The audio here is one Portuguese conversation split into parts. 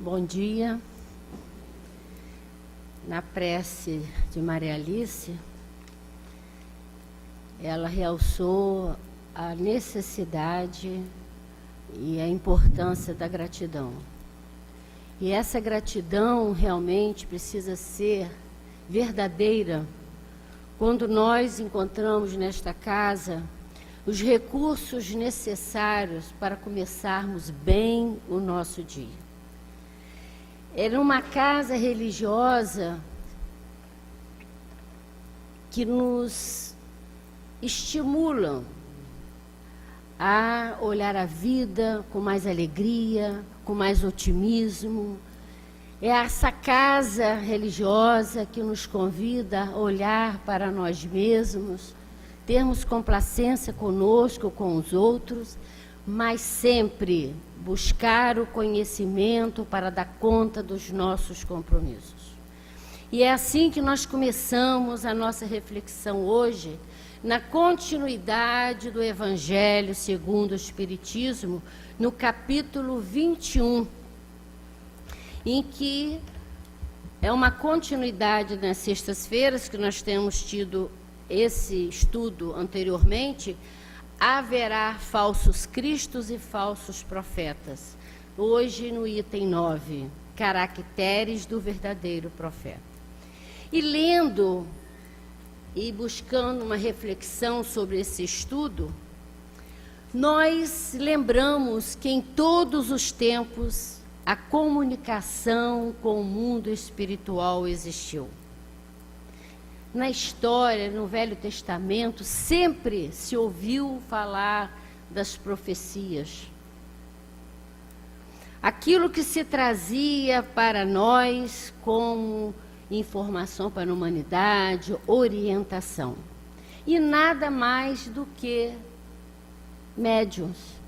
Bom dia. Na prece de Maria Alice, ela realçou a necessidade e a importância da gratidão. E essa gratidão realmente precisa ser verdadeira quando nós encontramos nesta casa os recursos necessários para começarmos bem o nosso dia. Era uma casa religiosa que nos estimulam a olhar a vida com mais alegria, com mais otimismo. É essa casa religiosa que nos convida a olhar para nós mesmos, termos complacência conosco, com os outros, mas sempre buscar o conhecimento para dar conta dos nossos compromissos. E é assim que nós começamos a nossa reflexão hoje, na continuidade do Evangelho segundo o Espiritismo, no capítulo 21, em que é uma continuidade nas sextas-feiras, que nós temos tido esse estudo anteriormente. Haverá falsos cristos e falsos profetas. Hoje, no item 9, caracteres do verdadeiro profeta. E lendo e buscando uma reflexão sobre esse estudo, nós lembramos que em todos os tempos a comunicação com o mundo espiritual existiu. Na história, no Velho Testamento, sempre se ouviu falar das profecias. Aquilo que se trazia para nós como informação para a humanidade, orientação. E nada mais do que médiuns.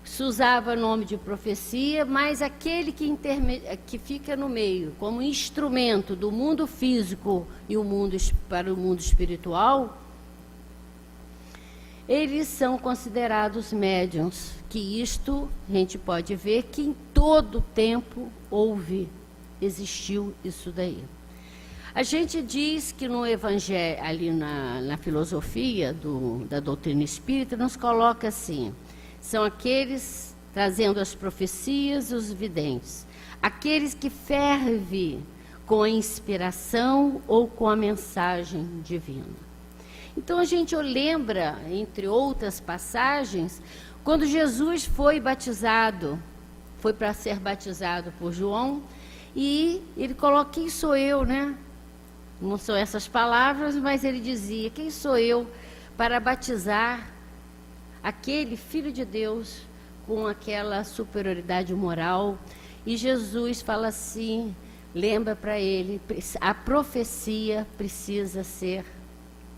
Se usava nome de profecia, mas aquele que fica no meio, como instrumento do mundo físico e para o mundo espiritual, eles são considerados médiuns, que isto a gente pode ver que em todo tempo existiu isso daí. A gente diz que no Evangelho, ali na filosofia da doutrina espírita, nos coloca assim: são aqueles trazendo as profecias, os videntes, aqueles que fervem com a inspiração ou com a mensagem divina. Então a gente lembra, entre outras passagens, quando Jesus foi batizado, foi para ser batizado por João, e ele coloca: quem sou eu, né? Não são essas palavras, mas ele dizia: quem sou eu para batizar aquele Filho de Deus com aquela superioridade moral? E Jesus fala assim, lembra para ele: a profecia precisa ser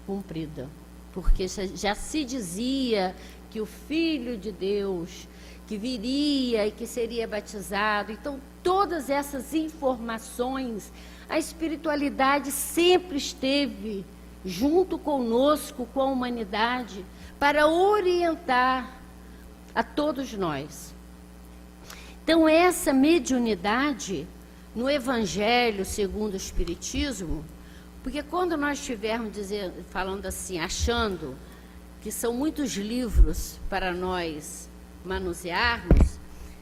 cumprida, porque já se dizia que o Filho de Deus que viria e que seria batizado. Então, todas essas informações, a espiritualidade sempre esteve junto conosco, com a humanidade, para orientar a todos nós. Então, essa mediunidade no Evangelho segundo o Espiritismo, porque quando nós estivermos falando assim, achando que são muitos livros para nós manusearmos,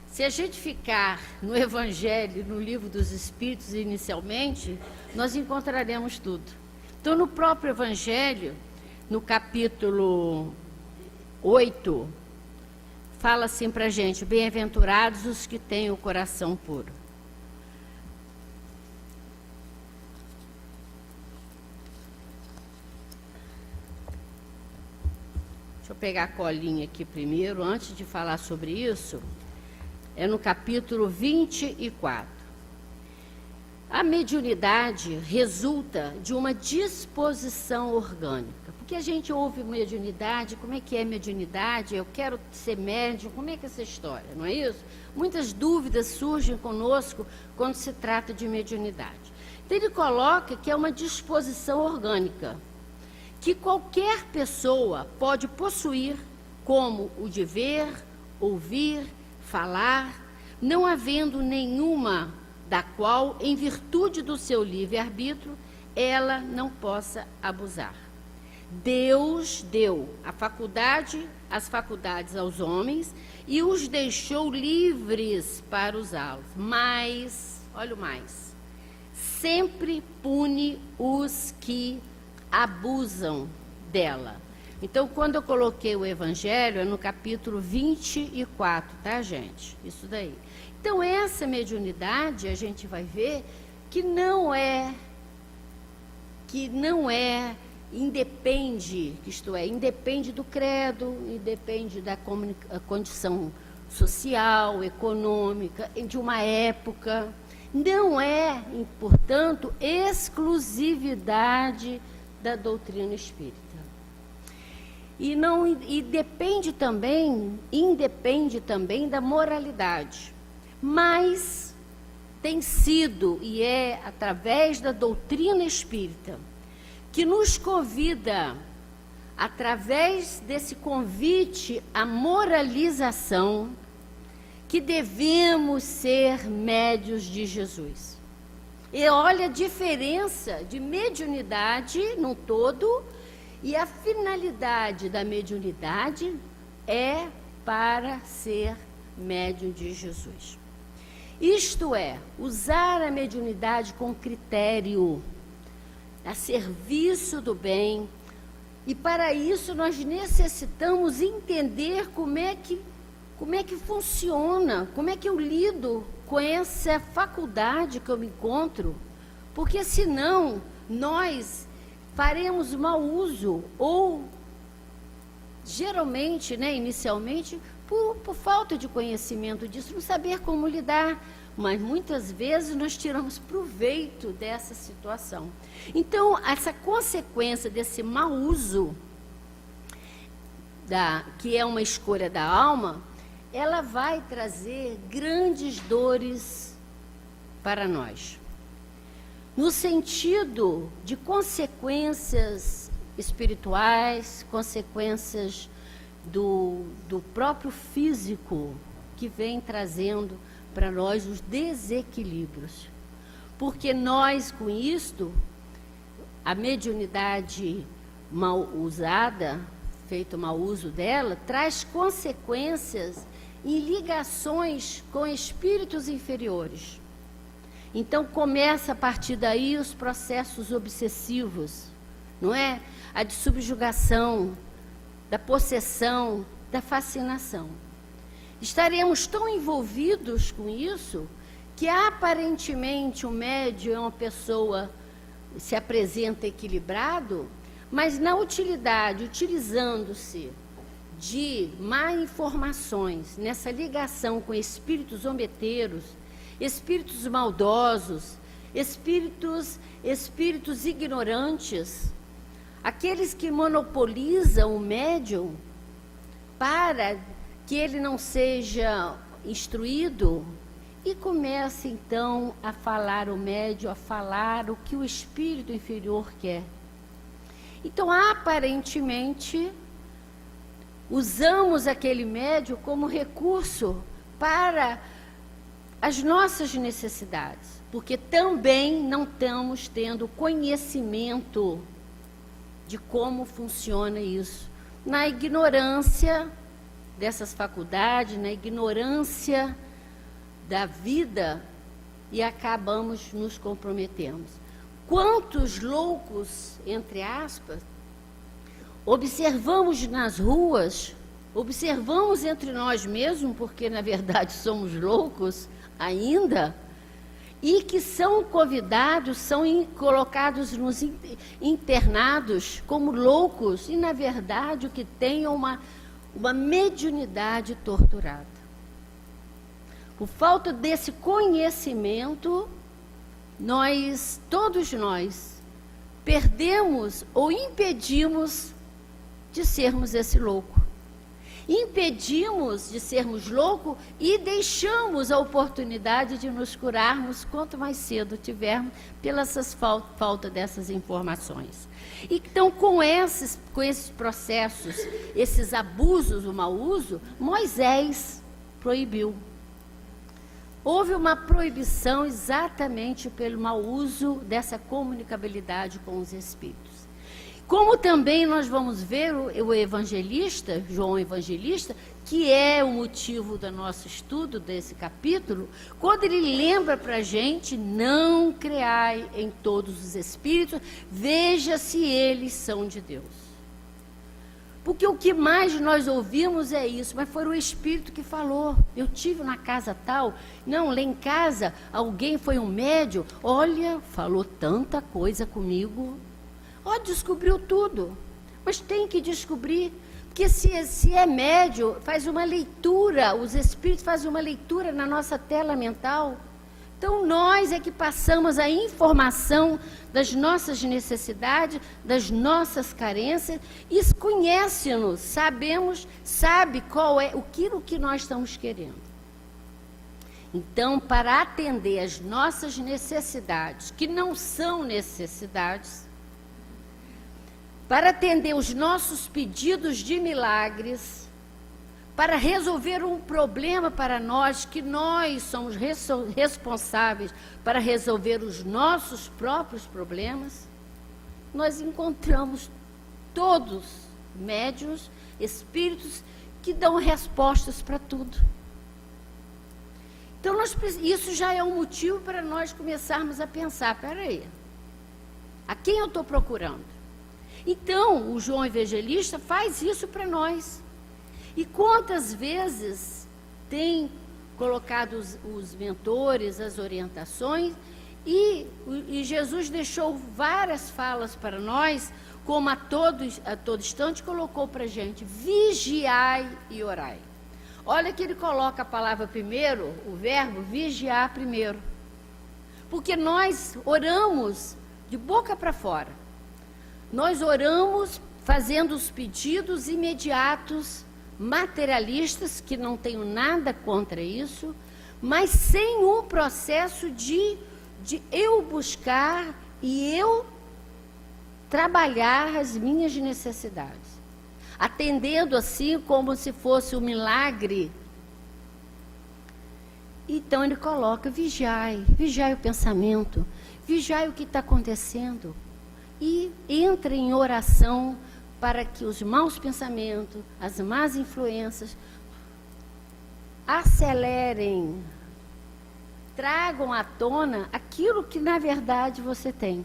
se a gente ficar no Evangelho, no Livro dos Espíritos inicialmente, nós encontraremos tudo. Então, no próprio Evangelho, no capítulo 8, fala assim para a gente: bem-aventurados os que têm o coração puro. Deixa eu pegar a colinha aqui primeiro, antes de falar sobre isso. É no capítulo 24. A mediunidade resulta de uma disposição orgânica. Porque a gente ouve mediunidade, como é que é mediunidade? Eu quero ser médium, como é que é essa história, não é isso? Muitas dúvidas surgem conosco quando se trata de mediunidade. Então ele coloca que é uma disposição orgânica, que qualquer pessoa pode possuir, como o de ver, ouvir, falar, não havendo nenhuma da qual, em virtude do seu livre-arbítrio, ela não possa abusar. Deus deu as faculdades aos homens e os deixou livres para usá-los. Mas, olha o mais, sempre pune os que abusam dela. Então, quando eu coloquei o Evangelho, é no capítulo 24, tá, gente? Isso daí. Então, essa mediunidade, a gente vai ver que não é independe, isto é, independe do credo, independe da condição social, econômica, de uma época. Não é, portanto, exclusividade da doutrina espírita. Independe também da moralidade. Mas tem sido, e é através da doutrina espírita, que nos convida, através desse convite à moralização, que devemos ser médios de Jesus. E olha a diferença de mediunidade no todo, e a finalidade da mediunidade é para ser médium de Jesus. Isto é, usar a mediunidade com critério, a serviço do bem, e para isso nós necessitamos entender como é que funciona, como é que eu lido com essa faculdade que eu me encontro, porque senão nós faremos mau uso, ou geralmente, inicialmente, por falta de conhecimento disso, não saber como lidar, mas muitas vezes nós tiramos proveito dessa situação. Então, essa consequência desse mau uso, que é uma escolha da alma, ela vai trazer grandes dores para nós. No sentido de consequências espirituais, consequências do próprio físico, que vem trazendo para nós os desequilíbrios. Porque nós, com isto, a mediunidade mal usada, feito mau uso dela, traz consequências e ligações com espíritos inferiores. Então, começa a partir daí os processos obsessivos, não é? A de subjugação, da possessão, da fascinação. Estaremos tão envolvidos com isso que aparentemente o médium é uma pessoa que se apresenta equilibrado, mas na utilizando-se de má informações, nessa ligação com espíritos zombeteiros, espíritos maldosos, espíritos ignorantes, aqueles que monopolizam o médium para que ele não seja instruído, e começa então a falar o médium, a falar o que o espírito inferior quer. Então, aparentemente, usamos aquele médium como recurso para as nossas necessidades, porque também não estamos tendo conhecimento de como funciona isso. Na ignorância dessas faculdades, na ignorância da vida, e acabamos nos comprometendo. Quantos loucos, entre aspas, observamos nas ruas, observamos entre nós mesmos, porque na verdade somos loucos ainda, e que são convidados, são colocados nos internados como loucos, e na verdade o que tem é uma mediunidade torturada. Por falta desse conhecimento, todos nós, perdemos ou impedimos de sermos esse louco. Impedimos de sermos loucos e deixamos a oportunidade de nos curarmos quanto mais cedo tivermos, pela falta dessas informações. Então, com esses processos, esses abusos, o mau uso, Moisés proibiu. Houve uma proibição exatamente pelo mau uso dessa comunicabilidade com os espíritos. Como também nós vamos ver o evangelista, João Evangelista, que é o motivo do nosso estudo desse capítulo, quando ele lembra para a gente: não creai em todos os espíritos, veja se eles são de Deus. Porque o que mais nós ouvimos é isso, mas foi o Espírito que falou. Eu tive na casa tal, não, lá em casa alguém foi um médium, olha, falou tanta coisa comigo, ó, descobriu tudo, mas tem que descobrir, porque se é médium, faz uma leitura, os Espíritos fazem uma leitura na nossa tela mental. Então, nós é que passamos a informação das nossas necessidades, das nossas carências, e conhece-nos, sabe qual é aquilo que nós estamos querendo. Então, para atender as nossas necessidades, que não são necessidades, para atender os nossos pedidos de milagres, para resolver um problema para nós, que nós somos responsáveis para resolver os nossos próprios problemas, nós encontramos todos médiuns, espíritos que dão respostas para tudo. Então, isso já é um motivo para nós começarmos a pensar: peraí, a quem eu estou procurando? Então, o João Evangelista faz isso para nós. E quantas vezes tem colocado os mentores, as orientações, e Jesus deixou várias falas para nós, como a todo instante colocou para a gente: vigiai e orai. Olha que ele coloca a palavra primeiro, o verbo vigiar primeiro. Porque nós oramos de boca para fora. Nós oramos fazendo os pedidos imediatos, materialistas, que não tenho nada contra isso, mas sem um processo de eu buscar e eu trabalhar as minhas necessidades, atendendo assim como se fosse um milagre. Então ele coloca: vigiai o pensamento, vigiai o que está acontecendo, e entra em oração para que os maus pensamentos, as más influências acelerem, tragam à tona aquilo que na verdade você tem.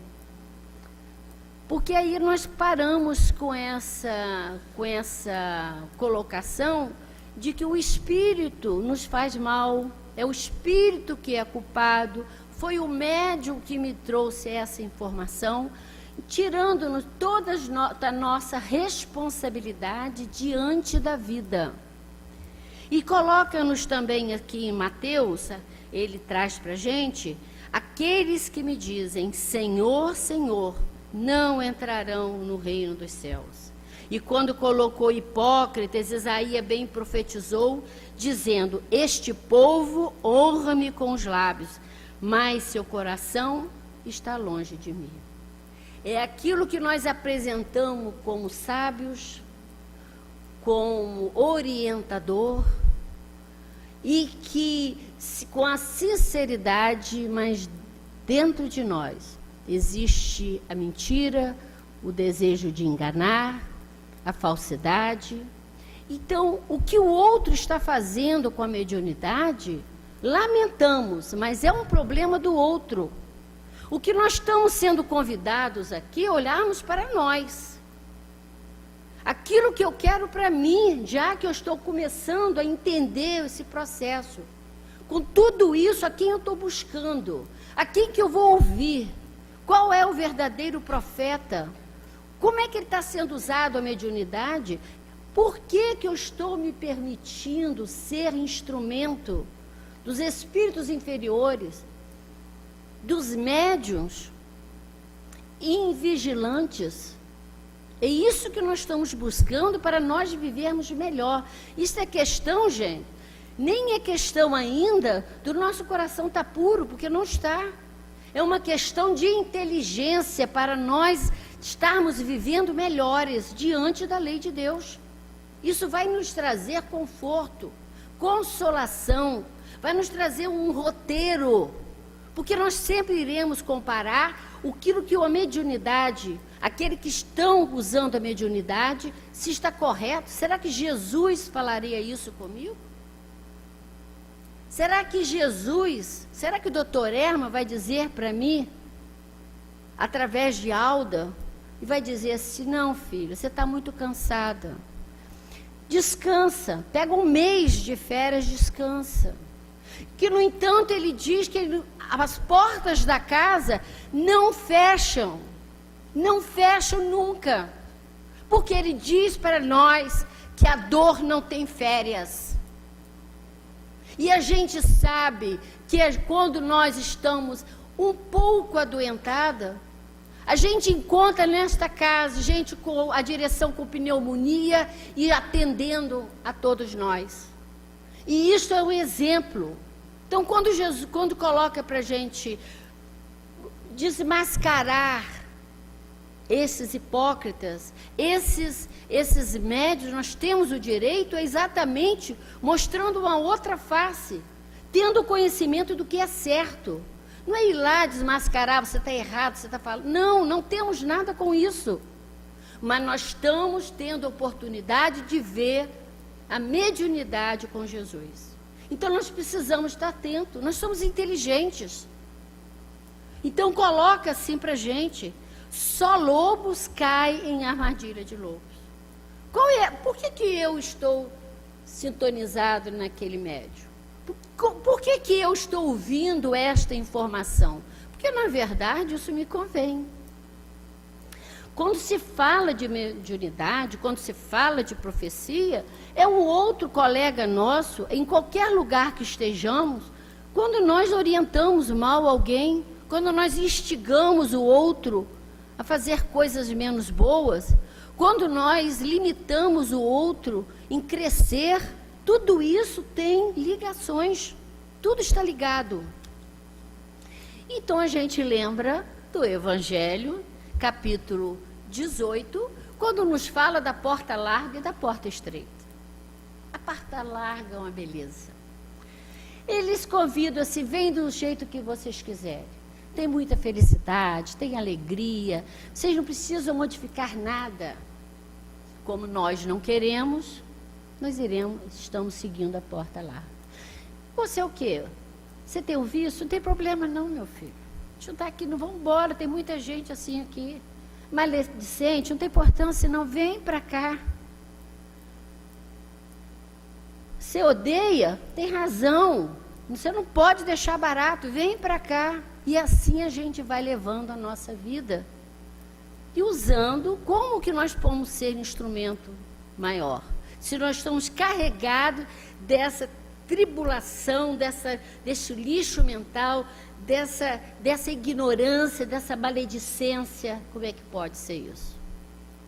Porque aí nós paramos com essa colocação de que o espírito nos faz mal, é o espírito que é culpado, foi o médium que me trouxe essa informação, tirando-nos toda a nossa responsabilidade diante da vida. E coloca-nos também aqui em Mateus, ele traz para a gente: aqueles que me dizem Senhor, Senhor, não entrarão no reino dos céus. E quando colocou Hipócritas, Isaías bem profetizou, dizendo: este povo honra-me com os lábios, mas seu coração está longe de mim. É aquilo que nós apresentamos como sábios, como orientador, e que com a sinceridade, mas dentro de nós existe a mentira, o desejo de enganar, a falsidade. Então, o que o outro está fazendo com a mediunidade, lamentamos, mas é um problema do outro. O que nós estamos sendo convidados aqui é olharmos para nós. Aquilo que eu quero para mim, já que eu estou começando a entender esse processo. Com tudo isso, a quem eu estou buscando? A quem que eu vou ouvir? Qual é o verdadeiro profeta? Como é que ele está sendo usado a mediunidade? Por que que eu estou me permitindo ser instrumento dos espíritos inferiores, dos médiuns invigilantes? É isso que nós estamos buscando para nós vivermos melhor. Isso é questão, gente, nem é questão ainda do nosso coração estar puro, porque não está. É uma questão de inteligência para nós estarmos vivendo melhores diante da lei de Deus. Isso vai nos trazer conforto, consolação, vai nos trazer um roteiro, porque nós sempre iremos comparar aquilo que a mediunidade, aquele que estão usando a mediunidade, se está correto. Será que Jesus falaria isso comigo? Será que o doutor Erma vai dizer para mim, através de Alda, e vai dizer assim: não, filho, você está muito cansada. Descansa, pega um mês de férias, descansa. Que, no entanto, ele diz que as portas da casa não fecham nunca. Porque ele diz para nós que a dor não tem férias. E a gente sabe que quando nós estamos um pouco adoentada, a gente encontra nesta casa gente com a direção com pneumonia e atendendo a todos nós. E isso é um exemplo. Então, quando Jesus coloca para a gente desmascarar esses hipócritas, esses médios, nós temos o direito exatamente mostrando uma outra face, tendo conhecimento do que é certo. Não é ir lá desmascarar, você está errado, você está falando. Não temos nada com isso. Mas nós estamos tendo a oportunidade de ver a mediunidade com Jesus. Então nós precisamos estar atentos, nós somos inteligentes. Então coloca assim para a gente: só lobos caem em armadilha de lobos. Por que eu estou sintonizado naquele médium? Por que eu estou ouvindo esta informação? Porque, na verdade, isso me convém. Quando se fala de mediunidade, quando se fala de profecia, é um outro colega nosso, em qualquer lugar que estejamos, quando nós orientamos mal alguém, quando nós instigamos o outro a fazer coisas menos boas, quando nós limitamos o outro em crescer, tudo isso tem ligações, tudo está ligado. Então a gente lembra do Evangelho, capítulo 18, quando nos fala da porta larga e da porta estreita. A porta larga é uma beleza. Eles convidam assim: vem do jeito que vocês quiserem. Tem muita felicidade, tem alegria, vocês não precisam modificar nada. Como nós não queremos, nós estamos seguindo a porta larga. Você é o quê? Você tem um vício? Não tem problema não, meu filho. Deixa eu estar aqui, não vamos embora, tem muita gente assim aqui. Maledicente, não tem importância não, vem para cá. Você odeia? Tem razão. Você não pode deixar barato, vem para cá. E assim a gente vai levando a nossa vida. E usando, como que nós podemos ser instrumento maior? Se nós estamos carregados dessa tribulação, desse lixo mental, dessa ignorância, dessa maledicência, como é que pode ser isso?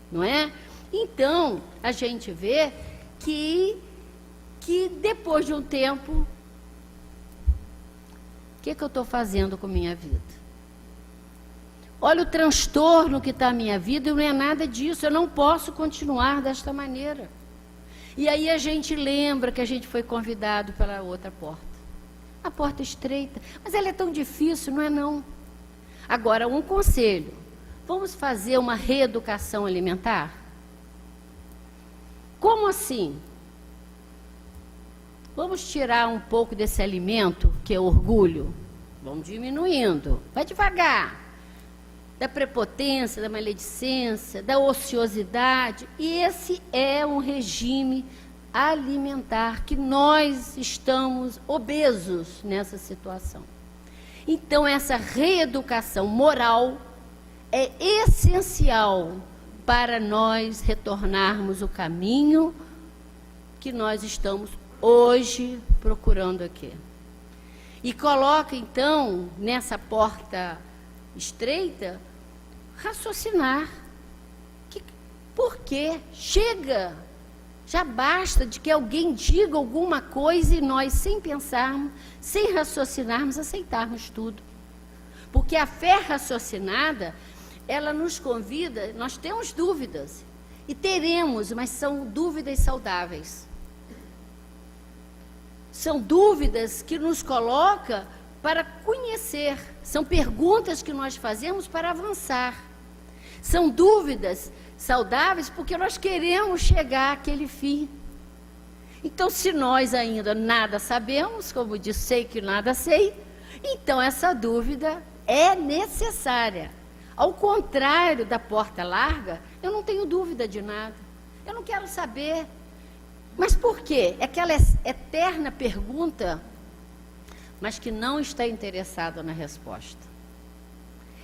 Não é? Então, a gente vê que depois de um tempo, o que eu estou fazendo com a minha vida? Olha o transtorno que está a minha vida, e não é nada disso, eu não posso continuar desta maneira. E aí a gente lembra que a gente foi convidado pela outra porta. A porta estreita, mas ela é tão difícil, não é não? Agora, um conselho: vamos fazer uma reeducação alimentar? Como assim? Vamos tirar um pouco desse alimento, que é orgulho, vamos diminuindo, vai devagar, da prepotência, da maledicência, da ociosidade. E esse é um regime alimentar que nós estamos obesos nessa situação. Então, essa reeducação moral é essencial para nós retornarmos o caminho que nós estamos hoje procurando aqui. E coloca, então, nessa porta estreita, raciocinar. Por quê? Chega! Já basta de que alguém diga alguma coisa e nós, sem pensarmos, sem raciocinarmos, aceitarmos tudo. Porque a fé raciocinada, ela nos convida, nós temos dúvidas, e teremos, mas são dúvidas saudáveis. São dúvidas que nos coloca para conhecer. São perguntas que nós fazemos para avançar. São dúvidas saudáveis porque nós queremos chegar àquele fim. Então, se nós ainda nada sabemos, como disse, sei que nada sei, então essa dúvida é necessária. Ao contrário da porta larga, eu não tenho dúvida de nada. Eu não quero saber. Mas por quê? É aquela eterna pergunta, mas que não está interessado na resposta.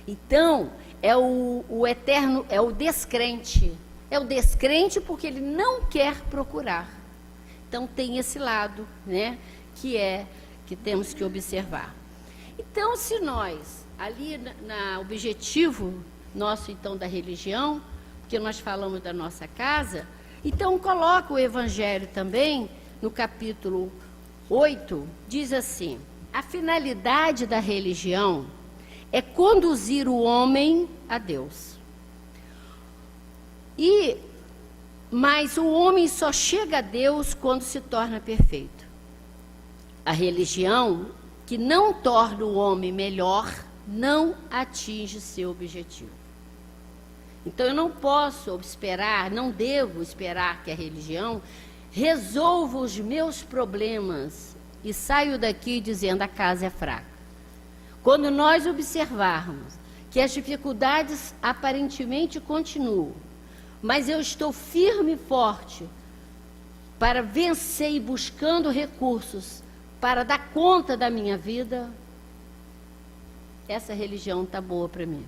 Então, é o eterno, é o descrente. É o descrente porque ele não quer procurar. Então, tem esse lado, né, que temos que observar. Então, se nós, ali na objetivo nosso, então, da religião, porque nós falamos da nossa casa, então coloca o Evangelho também, no capítulo 8, diz assim: a finalidade da religião é conduzir o homem a Deus. Mas o homem só chega a Deus quando se torna perfeito. A religião que não torna o homem melhor não atinge seu objetivo. Então eu não posso esperar, não devo esperar que a religião resolva os meus problemas e saio daqui dizendo a casa é fraca. Quando nós observarmos que as dificuldades aparentemente continuam, mas eu estou firme e forte para vencer e buscando recursos para dar conta da minha vida, essa religião está boa para mim.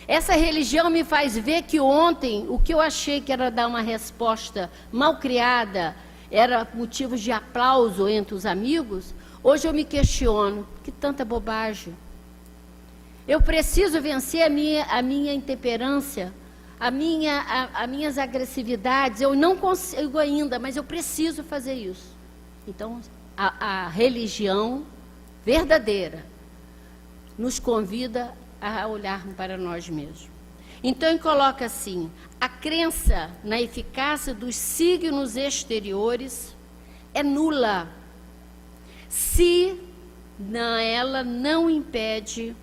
Essa religião me faz ver que ontem, o que eu achei que era dar uma resposta mal criada, era motivo de aplauso entre os amigos, hoje eu me questiono, que tanta bobagem. Eu preciso vencer a minha intemperância, as minhas agressividades, eu não consigo ainda, mas eu preciso fazer isso. Então, a religião verdadeira nos convida a olharmos para nós mesmos. Então, ele coloca assim: a crença na eficácia dos signos exteriores é nula, se ela não impede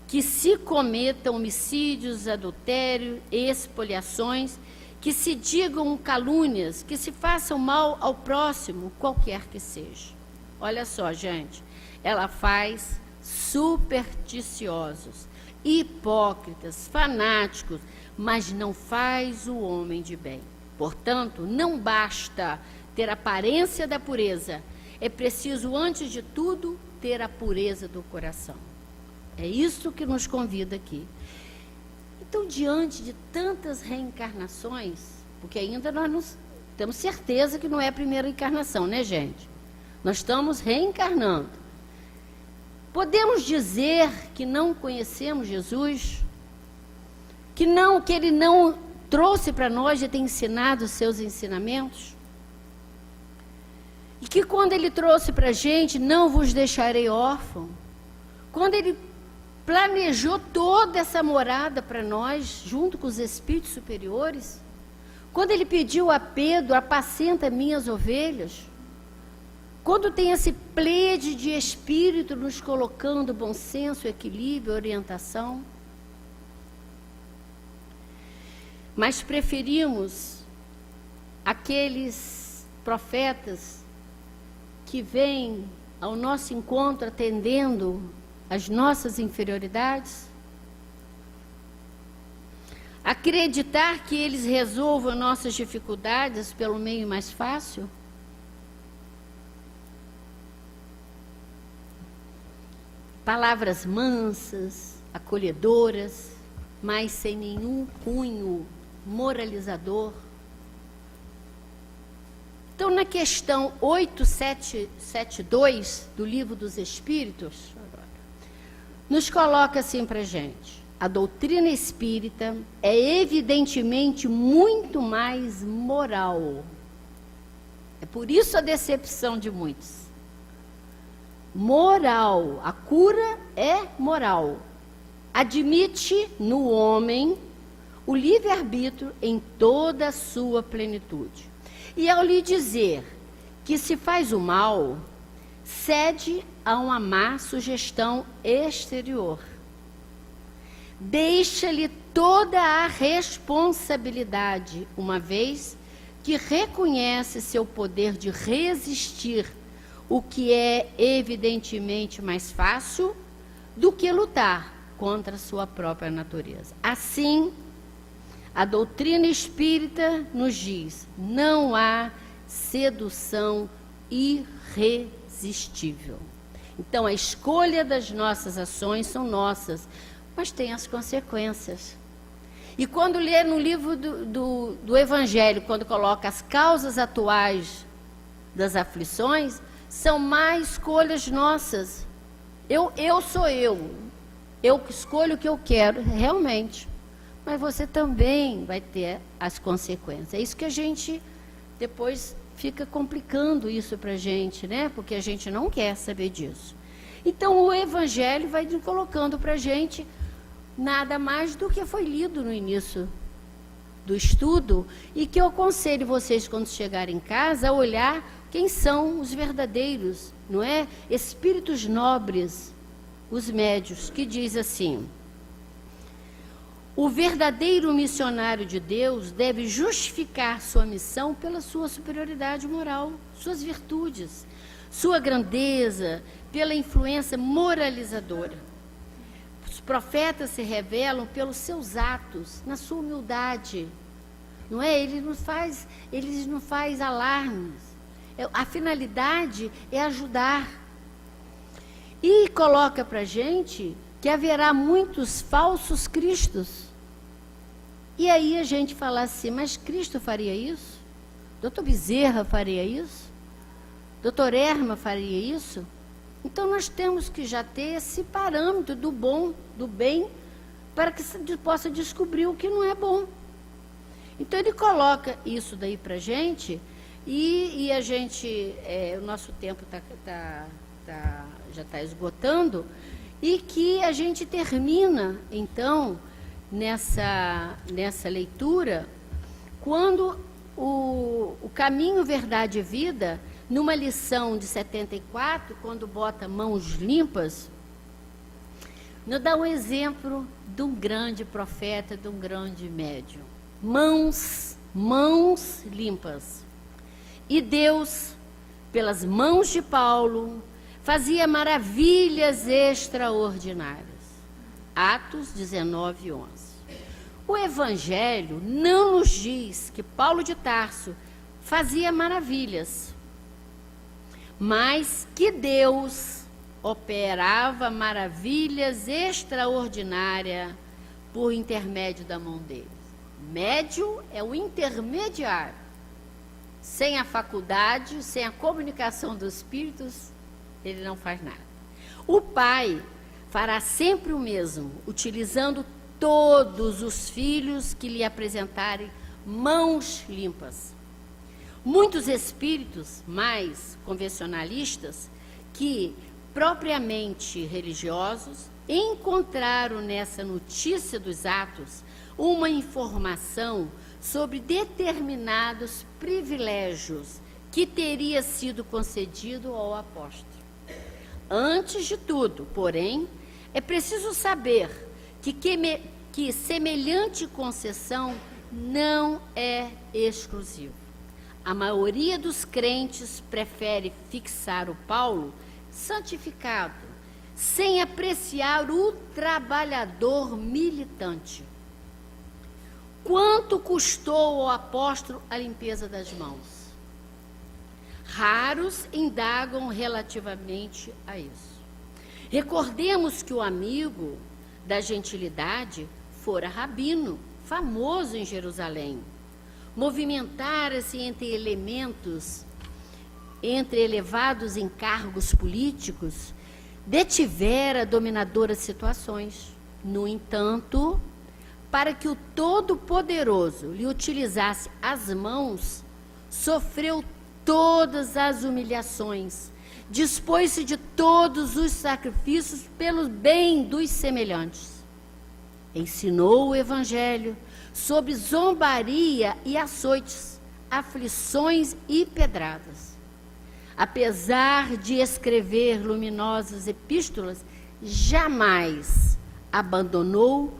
que se cometam homicídios, adultério, expoliações, que se digam calúnias, que se façam mal ao próximo, qualquer que seja. Olha só, gente, ela faz supersticiosos, hipócritas, fanáticos, mas não faz o homem de bem. Portanto, não basta ter a aparência da pureza, é preciso, antes de tudo, ter a pureza do coração. É isso que nos convida aqui. Então, diante de tantas reencarnações, porque ainda nós não temos certeza que não é a primeira encarnação, né, gente? Nós estamos reencarnando. Podemos dizer que não conhecemos Jesus? Que ele não trouxe para nós e tem ensinado os seus ensinamentos? E que quando ele trouxe para a gente, não vos deixarei órfão, quando ele planejou toda essa morada para nós, junto com os espíritos superiores, quando ele pediu a Pedro: apacenta minhas ovelhas, quando tem esse pleiade de espírito nos colocando bom senso, equilíbrio, orientação, mas preferimos aqueles profetas que vêm ao nosso encontro atendendo as nossas inferioridades? Acreditar que eles resolvam nossas dificuldades pelo meio mais fácil? Palavras mansas, acolhedoras, mas sem nenhum cunho moralizador. Então, na questão 8772 do Livro dos Espíritos, nos coloca assim para a gente: a doutrina espírita é evidentemente muito mais moral. É por isso a decepção de muitos. Moral, a cura é moral. Admite no homem o livre-arbítrio em toda a sua plenitude. E ao lhe dizer que se faz o mal, cede a uma má sugestão exterior. Deixa-lhe toda a responsabilidade, uma vez que reconhece seu poder de resistir, o que é evidentemente mais fácil do que lutar contra a sua própria natureza. Assim, a doutrina espírita nos diz: não há sedução irresistível. Então, a escolha das nossas ações são nossas, mas tem as consequências. E quando lê no livro do Evangelho, quando coloca as causas atuais das aflições, são mais escolhas nossas. Eu sou eu que escolho o que eu quero, realmente. Mas você também vai ter as consequências. É isso que a gente depois fica complicando isso para a gente, né? Porque a gente não quer saber disso. Então, o Evangelho vai colocando para a gente nada mais do que foi lido no início do estudo, e que eu aconselho vocês, quando chegarem em casa, a olhar quem são os verdadeiros, não é? Espíritos nobres, os médios, que diz assim: o verdadeiro missionário de Deus deve justificar sua missão pela sua superioridade moral, suas virtudes, sua grandeza, pela influência moralizadora. Os profetas se revelam pelos seus atos, na sua humildade, não é? Eles não faz alarmes. A finalidade é ajudar. E coloca para a gente que haverá muitos falsos cristos. E aí a gente fala assim: mas Cristo faria isso? Doutor Bezerra faria isso? Doutor Erma faria isso? Então nós temos que já ter esse parâmetro do bom, do bem, para que se possa descobrir o que não é bom. Então ele coloca isso daí para a gente, e a gente, o nosso tempo já está esgotando, e que a gente termina, então, nessa leitura, quando o caminho, verdade e vida, numa lição de 74, quando bota mãos limpas, nos dá um exemplo de um grande profeta, de um grande médium. Mãos limpas. E Deus, pelas mãos de Paulo, fazia maravilhas extraordinárias. Atos 19, 11. O Evangelho não nos diz que Paulo de Tarso fazia maravilhas, mas que Deus operava maravilhas extraordinárias por intermédio da mão dele. Médium é o intermediário. Sem a faculdade, sem a comunicação dos espíritos, ele não faz nada. O Pai fará sempre o mesmo, utilizando todos os filhos que lhe apresentarem mãos limpas. Muitos espíritos mais convencionalistas, que propriamente religiosos, encontraram nessa notícia dos atos uma informação sobre determinados privilégios que teria sido concedido ao apóstolo. Antes de tudo, porém, é preciso saber que semelhante concessão não é exclusiva. A maioria dos crentes prefere fixar o Paulo santificado, sem apreciar o trabalhador militante. Quanto custou ao apóstolo a limpeza das mãos? Raros indagam relativamente a isso. Recordemos que o amigo da gentilidade fora rabino, famoso em Jerusalém. Movimentara-se entre elevados encargos políticos, detivera dominadoras situações. No entanto, para que o Todo-Poderoso lhe utilizasse as mãos, sofreu todas as humilhações, dispôs-se de todos os sacrifícios pelo bem dos semelhantes. Ensinou o Evangelho sob zombaria e açoites, aflições e pedradas. apesar de escrever luminosas epístolas, jamais abandonou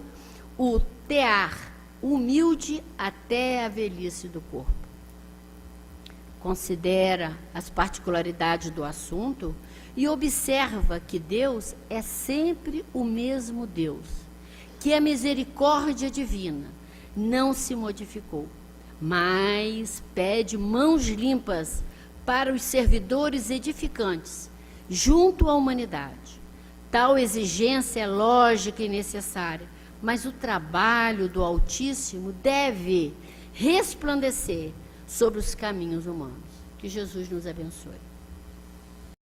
o tear humilde até a velhice do corpo. Considera as particularidades do assunto e observa que Deus é sempre o mesmo Deus, que a misericórdia divina não se modificou, mas pede mãos limpas para os servidores edificantes, junto à humanidade. Tal exigência é lógica e necessária, mas o trabalho do Altíssimo deve resplandecer sobre os caminhos humanos. Que Jesus nos abençoe.